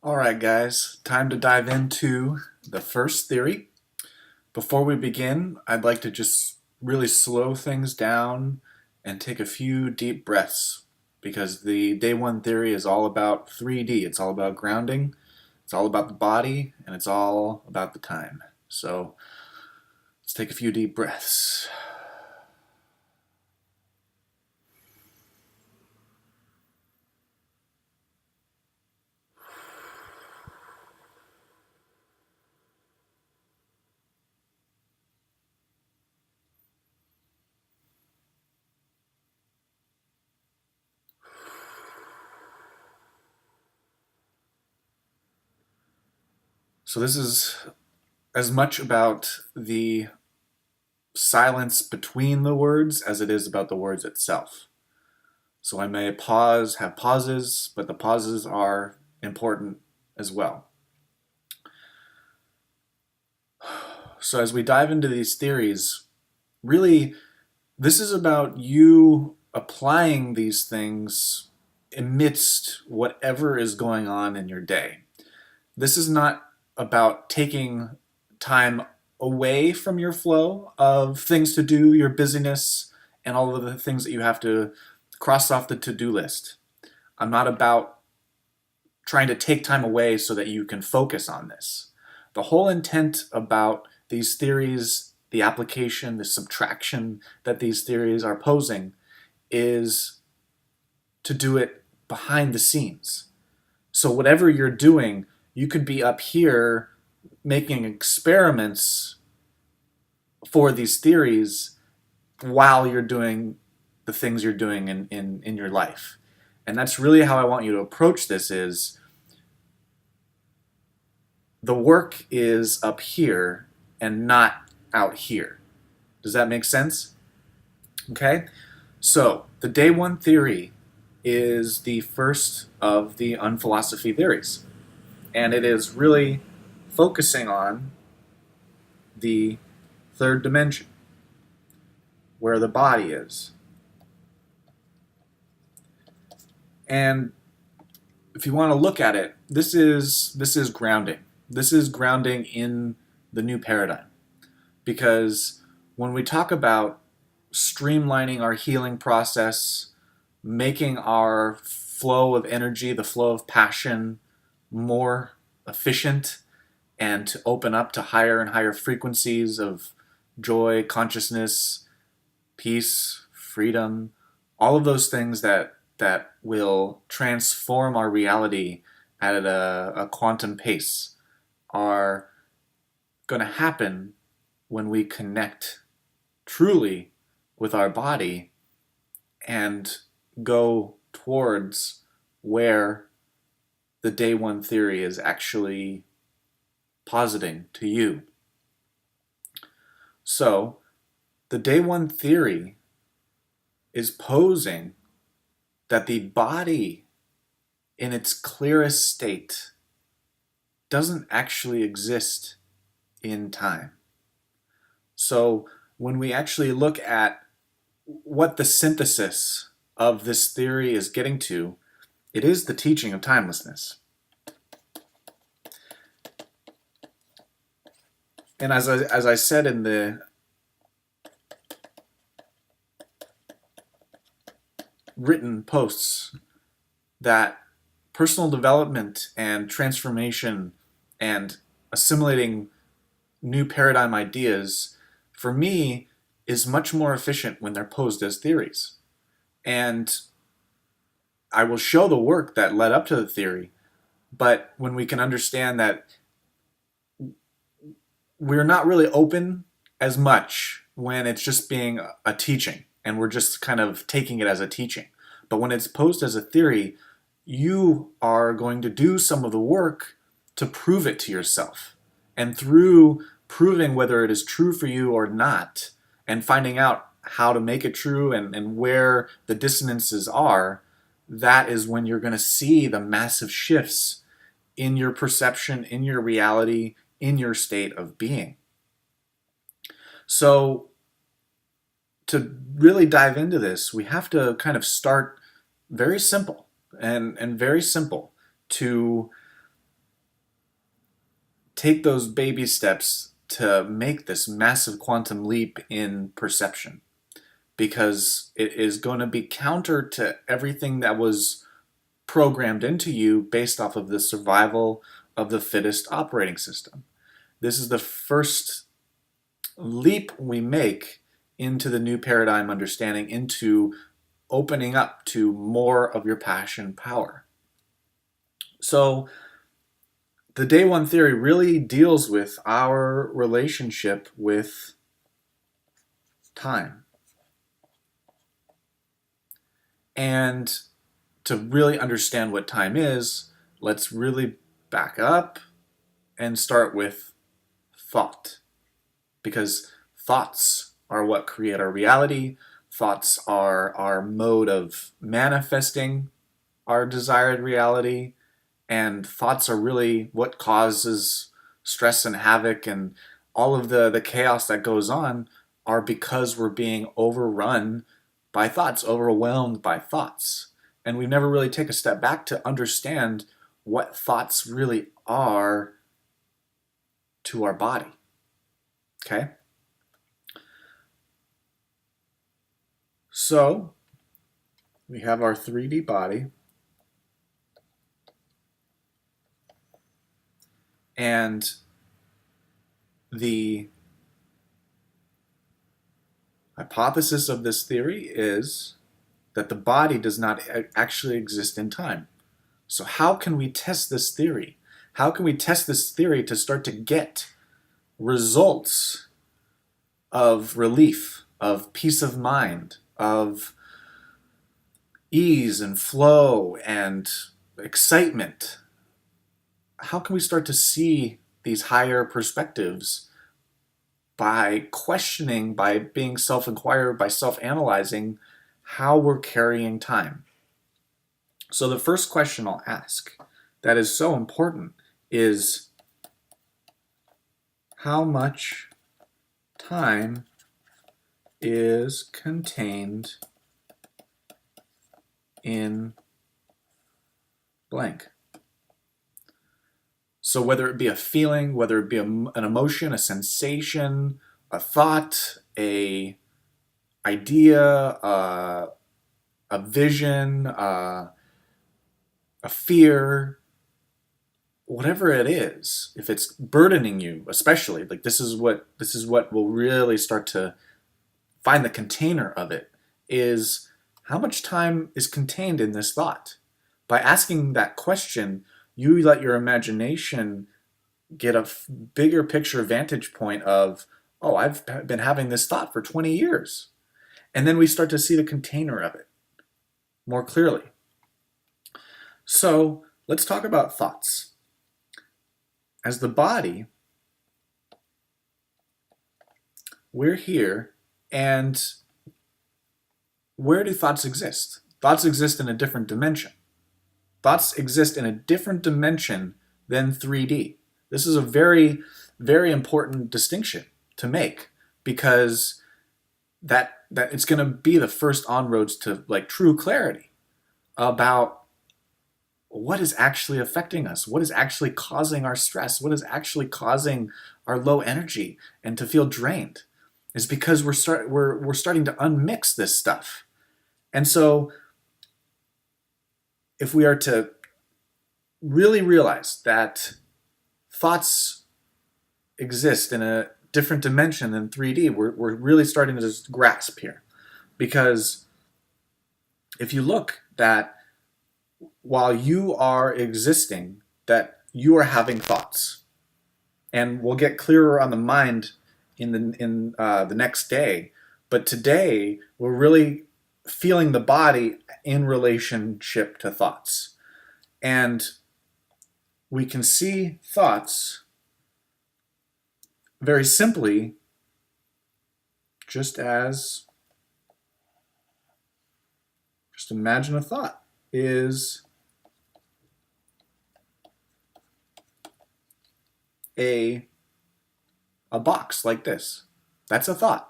All right, guys, time to dive into the first theory. Before we begin, I'd like to just really slow things down and take a few deep breaths because the day one theory is all about 3D. It's all about grounding, it's all about the body, and it's all about the time. So let's take a few deep breaths. So this is as much about the silence between the words as it is about the words itself. So I may have pauses, but the pauses are important as well. So as we dive into these theories, really, this is about you applying these things amidst whatever is going on in your day. This is not about taking time away from your flow of things to do, your busyness, and all of the things that you have to cross off the to-do list. I'm not about trying to take time away so that you can focus on this. The whole intent about these theories, the application, the subtraction that these theories are posing is to do it behind the scenes. So whatever you're doing, you could be up here making experiments for these theories while you're doing the things you're doing in your life. And that's really how I want you to approach this is the work is up here and not out here. Does that make sense? Okay? So, the day one theory is the first of the unphilosophy theories. And it is really focusing on the third dimension, where the body is. And if you want to look at it, this is grounding. This is grounding in the new paradigm. Because when we talk about streamlining our healing process, making our flow of energy, the flow of passion, more efficient, and to open up to higher and higher frequencies of joy, consciousness, peace, freedom, all of those things that will transform our reality at a quantum pace are going to happen when we connect truly with our body and go towards where the day one theory is actually positing to you. So, the day one theory is posing that the body in its clearest state doesn't actually exist in time. So when we actually look at what the synthesis of this theory is getting to, it is the teaching of timelessness. And as I said in the written posts, that personal development and transformation and assimilating new paradigm ideas, for me, is much more efficient when they're posed as theories. And I will show the work that led up to the theory, but when we can understand that we're not really open as much when it's just being a teaching and we're just kind of taking it as a teaching. But when it's posed as a theory, you are going to do some of the work to prove it to yourself. And through proving whether it is true for you or not, and finding out how to make it true and where the dissonances are, that is when you're going to see the massive shifts in your perception, in your reality, in your state of being. So, to really dive into this, we have to kind of start very simple and very simple to take those baby steps to make this massive quantum leap in perception, because it is going to be counter to everything that was programmed into you based off of the survival of the fittest operating system. This is the first leap we make into the new paradigm understanding, into opening up to more of your passion power. So the day one theory really deals with our relationship with time. And to really understand what time is, let's really back up and start with thought. Because thoughts are what create our reality. Thoughts are our mode of manifesting our desired reality. And thoughts are really what causes stress and havoc, and all of the chaos that goes on are because we're being overrun by thoughts, overwhelmed by thoughts. And we never really take a step back to understand what thoughts really are to our body. Okay? So we have our 3D body. And the hypothesis of this theory is that the body does not actually exist in time. So how can we test this theory? How can we test this theory to start to get results of relief, of peace of mind, of ease and flow and excitement? How can we start to see these higher perspectives by questioning, by being self-inquired, by self-analyzing how we're carrying time? So the first question I'll ask that is so important is, how much time is contained in blank? So whether it be a feeling, whether it be an emotion, a sensation, a thought, a idea, a vision, a fear, whatever it is, if it's burdening you, especially, like this is what will really start to find the container of it, is how much time is contained in this thought. By asking that question, you let your imagination get a bigger picture vantage point of, oh, I've been having this thought for 20 years. And then we start to see the container of it more clearly. So let's talk about thoughts. As the body, we're here, and where do thoughts exist? Thoughts exist in a different dimension. Thoughts exist in a different dimension than 3D. This is a very, very important distinction to make, because that it's going to be the first on-roads to like true clarity about what is actually affecting us, what is actually causing our stress, what is actually causing our low energy and to feel drained. Is because we're starting to unmix this stuff. And so if we are to really realize that thoughts exist in a different dimension than 3D, we're really starting to just grasp here. Because if you look, that while you are existing, that you are having thoughts. And we'll get clearer on the mind in the next day. But today, we're really feeling the body in relationship to thoughts. And we can see thoughts very simply just imagine a thought is a box like this. That's a thought.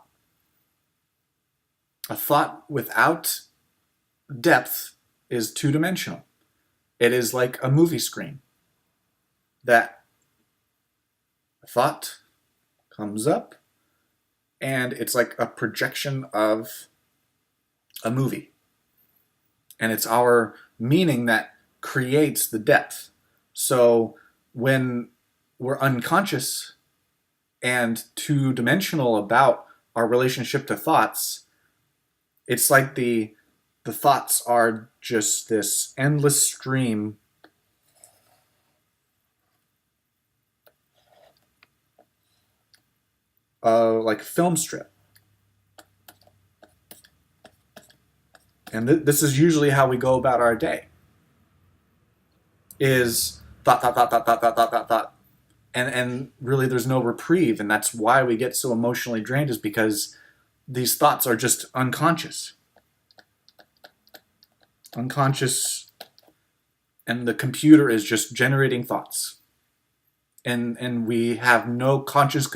A thought without depth is two-dimensional. It is like a movie screen that thought comes up, and it's like a projection of a movie. And it's our meaning that creates the depth. So when we're unconscious and two-dimensional about our relationship to thoughts, it's like the thoughts are just this endless stream of like film strip. And this is usually how we go about our day. Is thought, thought, thought, thought, thought, thought, thought, thought, thought. And really there's no reprieve, and that's why we get so emotionally drained, is because these thoughts are just unconscious. Unconscious, and the computer is just generating thoughts. And we have no conscious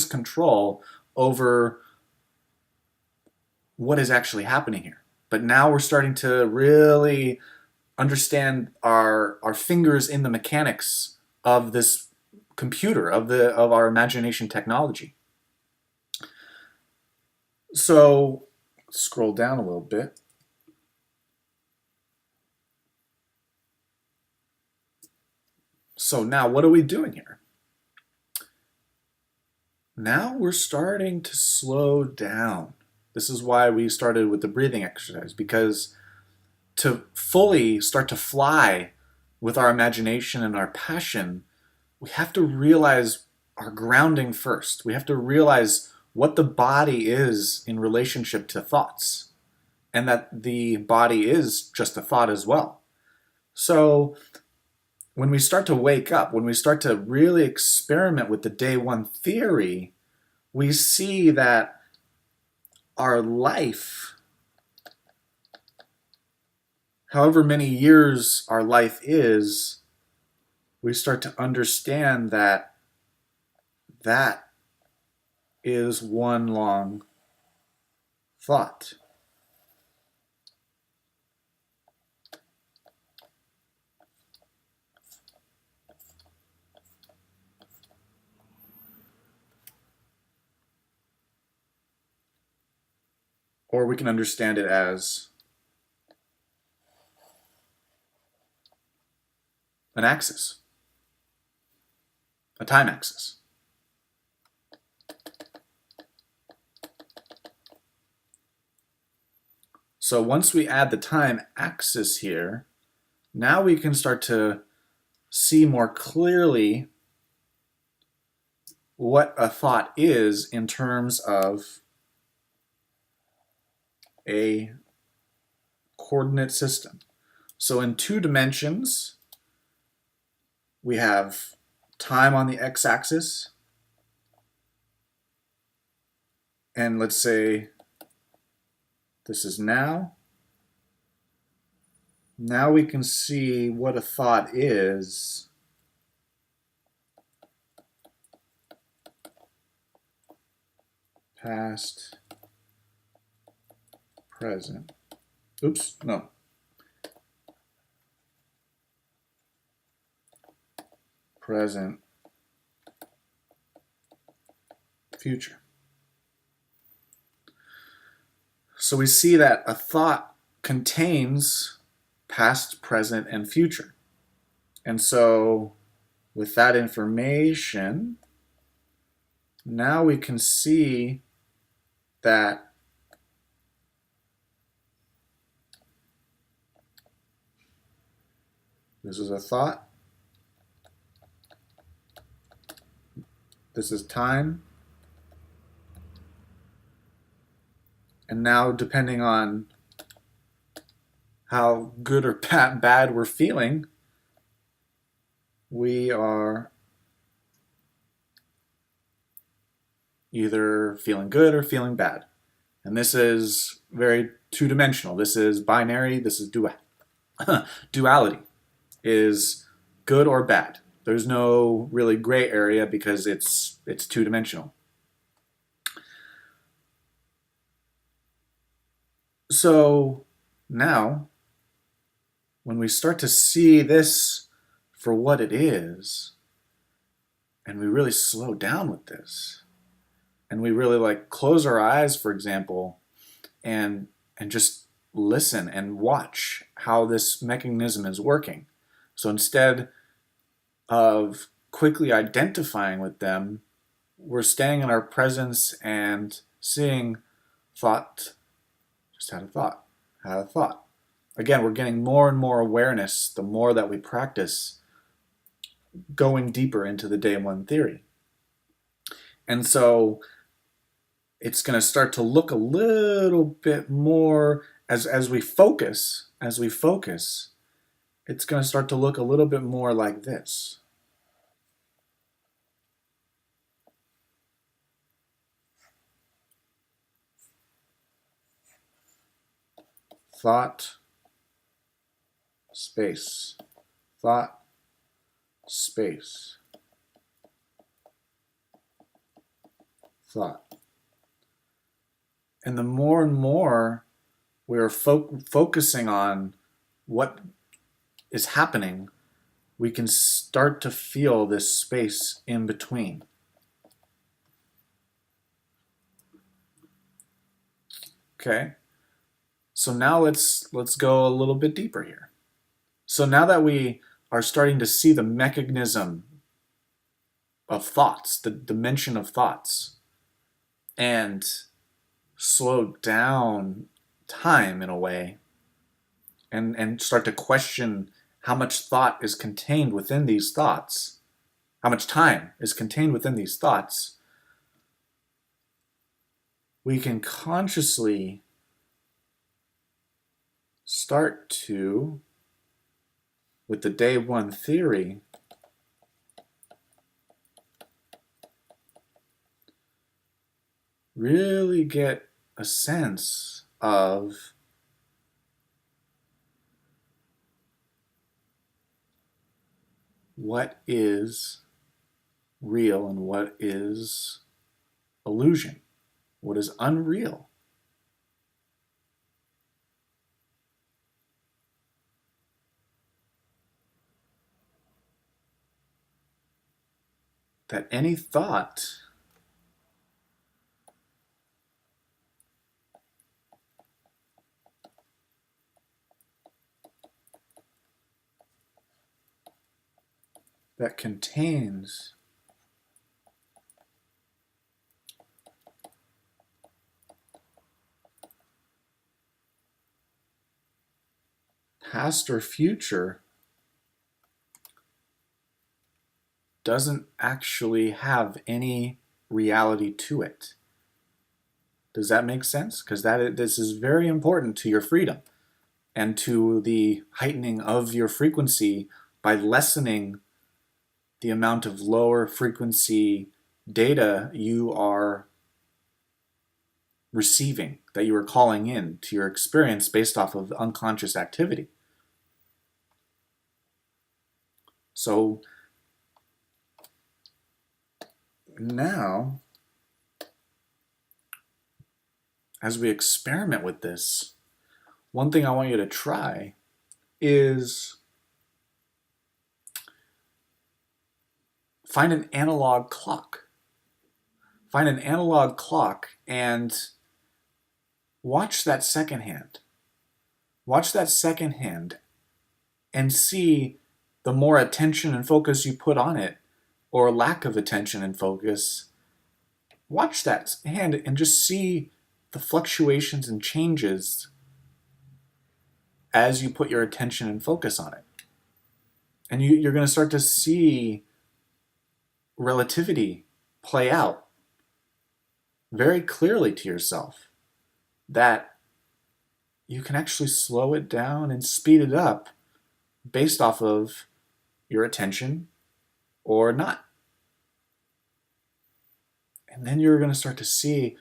control over what is actually happening here. But now we're starting to really understand our fingers in the mechanics of this computer, of our imagination technology. So scroll down a little bit. So now what are we doing here? Now we're starting to slow down. This is why we started with the breathing exercise, because to fully start to fly with our imagination and our passion, we have to realize our grounding first. We have to realize what the body is in relationship to thoughts, and that the body is just a thought as well. So when we start to wake up, when we start to really experiment with the day one theory, we see that our life, however many years our life is, we start to understand that that is one long thought. Or we can understand it as an axis, a time axis. So once we add the time axis here, now we can start to see more clearly what a thought is in terms of a coordinate system. So in 2 dimensions, we have time on the x-axis, and let's say this is now. Now we can see what a thought is past, present. Oops, no. Present, future. So we see that a thought contains past, present, and future. And so with that information, now we can see that this is a thought, this is time, and now depending on how good or bad we're feeling, we are either feeling good or feeling bad. And this is very two-dimensional. This is binary, this is duality, is good or bad. There's no really gray area because it's two-dimensional. So now, when we start to see this for what it is, and we really slow down with this, and we really like close our eyes, for example, and just listen and watch how this mechanism is working. So instead of quickly identifying with them, we're staying in our presence and seeing thought, just had a thought, had a thought. Again, we're getting more and more awareness the more that we practice going deeper into the day one theory. And so it's going to start to look a little bit more as we focus, it's going to start to look a little bit more like this. Thought, space, thought, space, thought. And the more and more we're focusing on what is happening, we can start to feel this space in between. Okay, so now let's go a little bit deeper here. So now that we are starting to see the mechanism of thoughts, the dimension of thoughts, and slow down time in a way, and start to question how much thought is contained within these thoughts, how much time is contained within these thoughts, we can consciously start to, with the day one theory, really get a sense of what is real and what is illusion, what is unreal. That any thought that contains past or future doesn't actually have any reality to it. Does that make sense? Because this is very important to your freedom and to the heightening of your frequency by lessening the amount of lower frequency data you are receiving, that you are calling in to your experience based off of unconscious activity. So now, as we experiment with this, one thing I want you to try is find an analog clock. Find an analog clock and watch that second hand. Watch that second hand and see the more attention and focus you put on it, or lack of attention and focus, watch that hand and just see the fluctuations and changes as you put your attention and focus on it. And you're going to start to see relativity play out very clearly to yourself, that you can actually slow it down and speed it up based off of your attention or not. And then you're going to start to see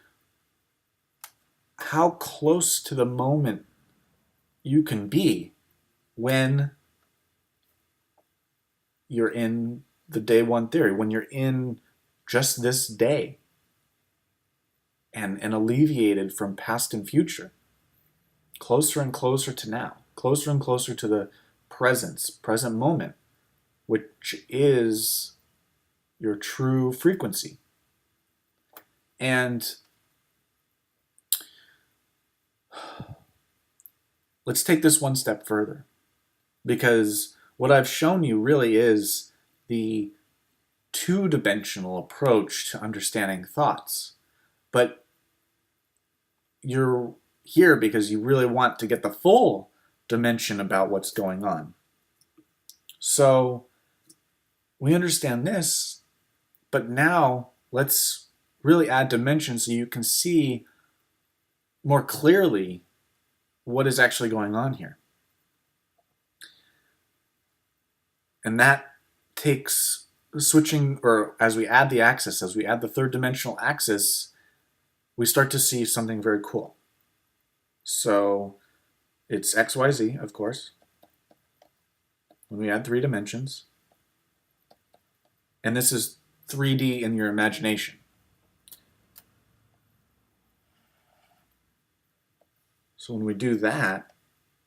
how close to the moment you can be when you're in the day one theory, when you're in just this day and alleviated from past and future, closer and closer to now, closer and closer to the present moment, which is your true frequency. And let's take this one step further, because what I've shown you really is the two-dimensional approach to understanding thoughts. But you're here because you really want to get the full dimension about what's going on. So we understand this, but now let's really add dimension so you can see more clearly what is actually going on here. And that takes switching, or as we add the axis, as we add the third dimensional axis, we start to see something very cool. So it's XYZ, of course, when we add 3 dimensions. And this is 3D in your imagination. So when we do that,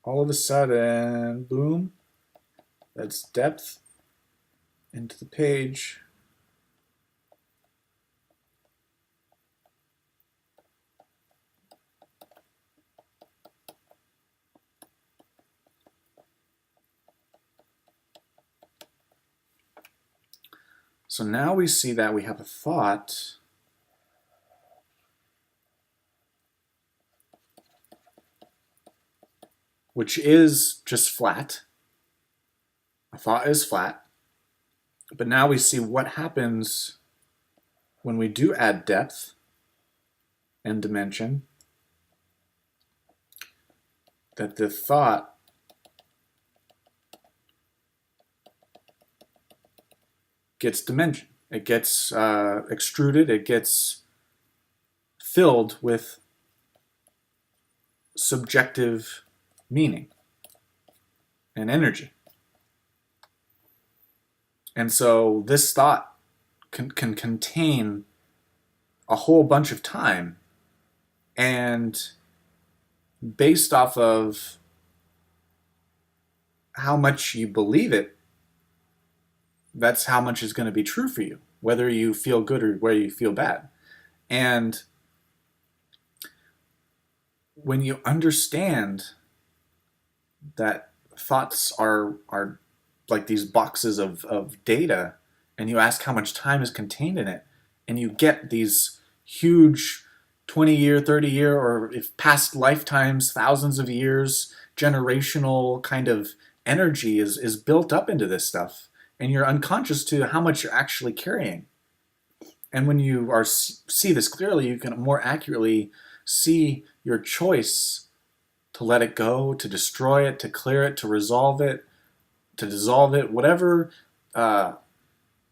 all of a sudden, boom, that's depth into the page. So now we see that we have a thought which is just flat. A thought is flat. But now we see what happens when we do add depth and dimension, that the thought gets dimension. It gets extruded, it gets filled with subjective meaning and energy. And so this thought can contain a whole bunch of time, and based off of how much you believe it, that's how much is going to be true for you, whether you feel good or whether you feel bad. And when you understand that thoughts are like these boxes of data, and you ask how much time is contained in it, and you get these huge 20-year, 30-year, or if past lifetimes, thousands of years, generational kind of energy is built up into this stuff, and you're unconscious to how much you're actually carrying. And when you see this clearly, you can more accurately see your choice to let it go, to destroy it, to clear it, to resolve it, to dissolve it, whatever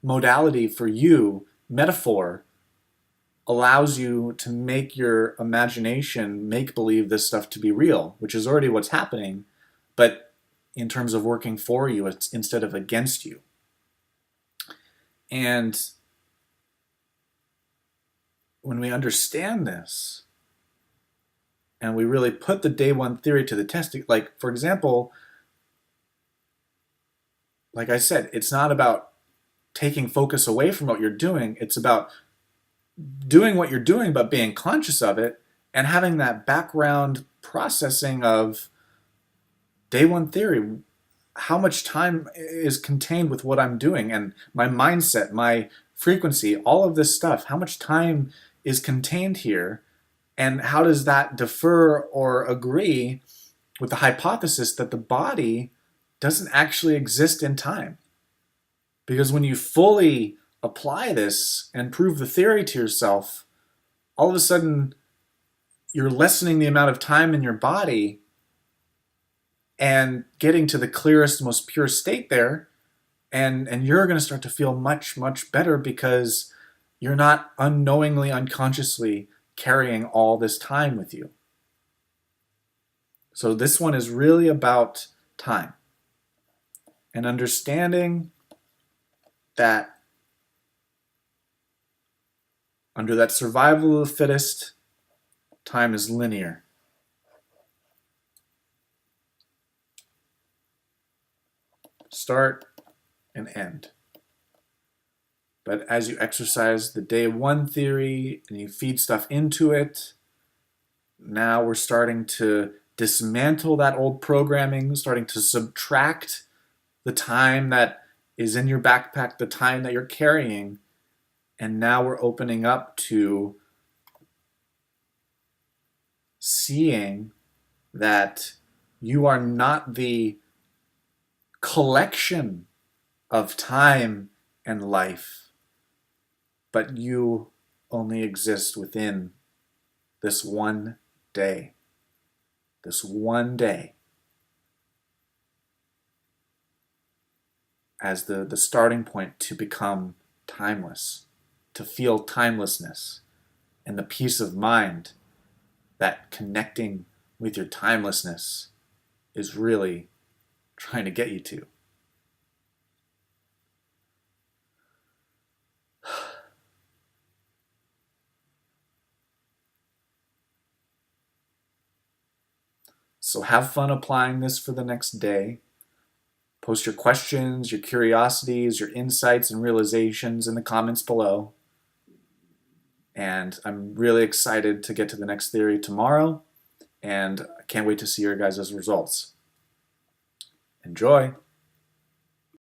modality for you, metaphor, allows you to make your imagination make believe this stuff to be real, which is already what's happening, but in terms of working for you, it's instead of against you. And when we understand this, and we really put the day one theory to the test, like, for example, like I said, it's not about taking focus away from what you're doing. It's about doing what you're doing, but being conscious of it and having that background processing of day one theory. How much time is contained with what I'm doing, and my mindset, my frequency, all of this stuff, how much time is contained here, and how does that differ or agree with the hypothesis that the body doesn't actually exist in time? Because when you fully apply this and prove the theory to yourself, all of a sudden you're lessening the amount of time in your body and getting to the clearest, most pure state there, and you're going to start to feel much, much better because you're not unknowingly, unconsciously carrying all this time with you. So this one is really about time and understanding that under that survival of the fittest, time is linear. Start and end. But as you exercise the day one theory and you feed stuff into it, now we're starting to dismantle that old programming, starting to subtract the time that is in your backpack, the time that you're carrying, and now we're opening up to seeing that you are not the collection of time and life, but you only exist within this one day. This one day as the starting point to become timeless, to feel timelessness and the peace of mind that connecting with your timelessness is really trying to get you to. So have fun applying this for the next day. Post your questions, your curiosities, your insights and realizations in the comments below. And I'm really excited to get to the next theory tomorrow, and I can't wait to see your guys' results. Enjoy!